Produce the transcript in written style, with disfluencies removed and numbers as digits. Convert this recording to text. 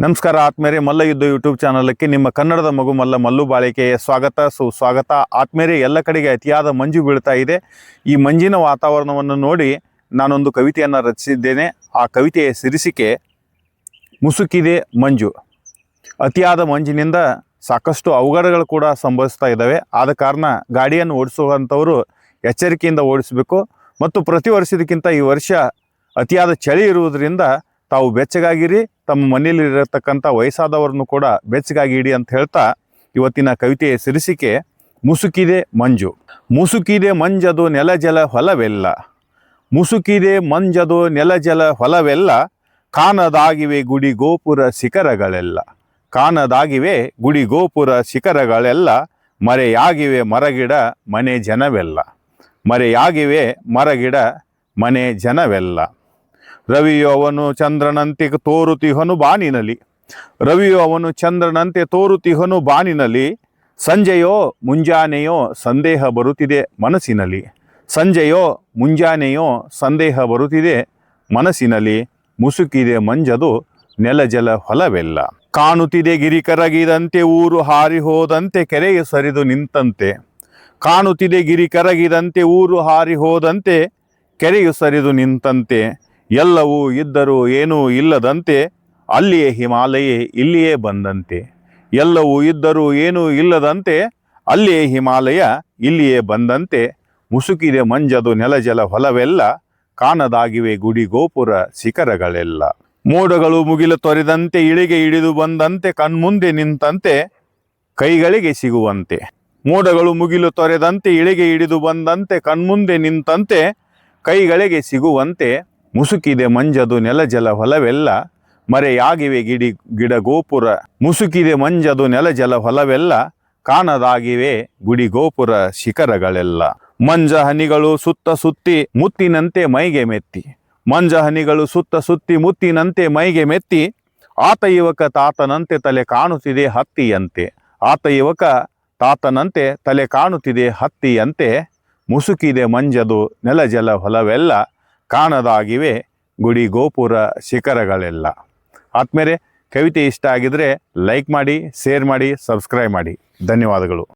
ನಮಸ್ಕಾರ ಆತ್ಮೇರೆ ಮಲ್ಲ ಯುದ್ಧ ಯೂಟ್ಯೂಬ್ ಚಾನಲ್ಗೆ ನಿಮ್ಮ ಕನ್ನಡದ ಮಗು ಮಲ್ಲು ಬಾಳಿಕೆಯ ಸ್ವಾಗತ ಸುಸ್ವಾಗತ. ಆತ್ಮೇರೆ ಎಲ್ಲ ಕಡೆಗೆ ಅತಿಯಾದ ಮಂಜು ಬೀಳ್ತಾ ಇದೆ. ಈ ಮಂಜಿನ ವಾತಾವರಣವನ್ನು ನೋಡಿ ನಾನೊಂದು ಕವಿತೆಯನ್ನು ರಚಿಸಿದ್ದೇನೆ. ಆ ಕವಿತೆಯ ಶೀರ್ಷಿಕೆ ಮುಸುಕಿದೆ ಮಂಜು. ಅತಿಯಾದ ಮಂಜಿನಿಂದ ಸಾಕಷ್ಟು ಅವಘಡಗಳು ಕೂಡ ಸಂಭವಿಸ್ತಾ ಇದ್ದಾವೆ. ಆದ ಕಾರಣ ಗಾಡಿಯನ್ನು ಓಡಿಸುವಂಥವರು ಎಚ್ಚರಿಕೆಯಿಂದ ಓಡಿಸಬೇಕು. ಮತ್ತು ಪ್ರತಿ ವರ್ಷದಕ್ಕಿಂತ ಈ ವರ್ಷ ಅತಿಯಾದ ಚಳಿ ಇರುವುದರಿಂದ ತಾವು ಬೆಚ್ಚಗಾಗಿರಿ, ತಮ್ಮ ಮನೆಯಲ್ಲಿ ಇರತಕ್ಕಂಥ ವಯಸ್ಸಾದವರನ್ನು ಕೂಡ ಬೆಚ್ಚಗಾಗಿ ಇಡಿ ಅಂತ ಹೇಳ್ತಾ ಇವತ್ತಿನ ಕವಿತೆಯ ಶೀರ್ಷಿಕೆ ಮುಸುಕಿದೆ ಮಂಜು. ಮುಸುಕಿದೆ ಮಂಜದು ನೆಲ ಜಲ ಹೊಲವೆಲ್ಲ, ಮುಸುಕಿದೆ ಮಂಜದು ನೆಲ ಜಲ ಹೊಲವೆಲ್ಲ, ಕಾಣದಾಗಿವೆ ಗುಡಿ ಗೋಪುರ ಶಿಖರಗಳೆಲ್ಲ, ಕಾಣದಾಗಿವೆ ಗುಡಿ ಗೋಪುರ ಶಿಖರಗಳೆಲ್ಲ, ಮರೆಯಾಗಿವೆ ಮರಗಿಡ ಮನೆ ಜನವೆಲ್ಲ, ಮರೆಯಾಗಿವೆ ಮರಗಿಡ ಮನೆ ಜನವೆಲ್ಲ. ರವಿಯು ಅವನು ಚಂದ್ರನಂತೆ ತೋರುತಿಹನು ಬಾನಿನಲ್ಲಿ, ರವಿಯು ಅವನು ಚಂದ್ರನಂತೆ ತೋರುತಿಹನು ಬಾನಿನಲ್ಲಿ, ಸಂಜೆಯೋ ಮುಂಜಾನೆಯೋ ಸಂದೇಹ ಬರುತ್ತಿದೆ ಮನಸ್ಸಿನಲ್ಲಿ, ಸಂಜೆಯೋ ಮುಂಜಾನೆಯೋ ಸಂದೇಹ ಬರುತ್ತಿದೆ ಮನಸ್ಸಿನಲ್ಲಿ, ಮುಸುಕಿದೆ ಮಂಜದು ನೆಲ ಜಲ ಹೊಲವೆಲ್ಲ. ಕಾಣುತ್ತಿದೆ ಗಿರಿ ಕರಗಿದಂತೆ ಊರು ಹಾರಿ ಹೋದಂತೆ ಕೆರೆಯು ಸರಿದು ನಿಂತಂತೆ, ಕಾಣುತ್ತಿದೆ ಗಿರಿ ಕರಗಿದಂತೆ ಊರು ಹಾರಿ ಹೋದಂತೆ ಕೆರೆಯು ಸರಿದು ನಿಂತಂತೆ, ಎಲ್ಲವೂ ಇದ್ದರೂ ಏನೂ ಇಲ್ಲದಂತೆ ಅಲ್ಲಿಯೇ ಹಿಮಾಲಯ ಇಲ್ಲಿಯೇ ಬಂದಂತೆ, ಎಲ್ಲವೂ ಇದ್ದರೂ ಏನೂ ಇಲ್ಲದಂತೆ ಅಲ್ಲಿಯೇ ಹಿಮಾಲಯ ಇಲ್ಲಿಯೇ ಬಂದಂತೆ, ಮುಸುಕಿದೆ ಮಂಜದು ನೆಲಜಲ ಹೊಲವೆಲ್ಲ, ಕಾಣದಾಗಿವೆ ಗುಡಿ ಗೋಪುರ ಶಿಖರಗಳೆಲ್ಲ. ಮೋಡಗಳು ಮುಗಿಲು ತೊರೆದಂತೆ ಇಳಿಗೆ ಇಳಿದು ಬಂದಂತೆ ಕಣ್ಮುಂದೆ ನಿಂತಂತೆ ಕೈಗಳಿಗೆ ಸಿಗುವಂತೆ, ಮೋಡಗಳು ಮುಗಿಲು ತೊರೆದಂತೆ ಇಳಿಗೆ ಹಿಡಿದು ಬಂದಂತೆ ಕಣ್ಮುಂದೆ ನಿಂತಂತೆ ಕೈಗಳಿಗೆ ಸಿಗುವಂತೆ, ಮುಸುಕಿದೆ ಮಂಜದು ನೆಲ ಜಲ ಹೊಲವೆಲ್ಲ, ಮರೆಯಾಗಿವೆ ಗಿಡ ಗೋಪುರ, ಮುಸುಕಿದೆ ಮಂಜದು ನೆಲ ಜಲ ಹೊಲವೆಲ್ಲ, ಕಾಣದಾಗಿವೆ ಗುಡಿ ಗೋಪುರ ಶಿಖರಗಳೆಲ್ಲ. ಮಂಜ ಹನಿಗಳು ಸುತ್ತ ಸುತ್ತಿ ಮುತ್ತಿನಂತೆ ಮೈಗೆ ಮೆತ್ತಿ, ಮಂಜ ಹನಿಗಳು ಸುತ್ತ ಸುತ್ತಿ ಮುತ್ತಿನಂತೆ ಮೈಗೆ ಮೆತ್ತಿ, ಆತ ಯುವಕ ತಾತನಂತೆ ತಲೆ ಕಾಣುತ್ತಿದೆ ಹತ್ತಿಯಂತೆ, ಆತ ಯುವಕ ತಾತನಂತೆ ತಲೆ ಕಾಣುತ್ತಿದೆ ಹತ್ತಿಯಂತೆ, ಮುಸುಕಿದೆ ಮಂಜದು ನೆಲ ಜಲ ಹೊಲವೆಲ್ಲ, ಕಾಣದಾಗಿವೆ ಗುಡಿ ಗೋಪುರ ಶಿಖರಗಳೆಲ್ಲ. ಆದ್ಮೇಲೆ ಕವಿತೆ ಇಷ್ಟ ಆಗಿದ್ರೆ ಲೈಕ್ ಮಾಡಿ, ಶೇರ್ ಮಾಡಿ, ಸಬ್ಸ್ಕ್ರೈಬ್ ಮಾಡಿ. ಧನ್ಯವಾದಗಳು.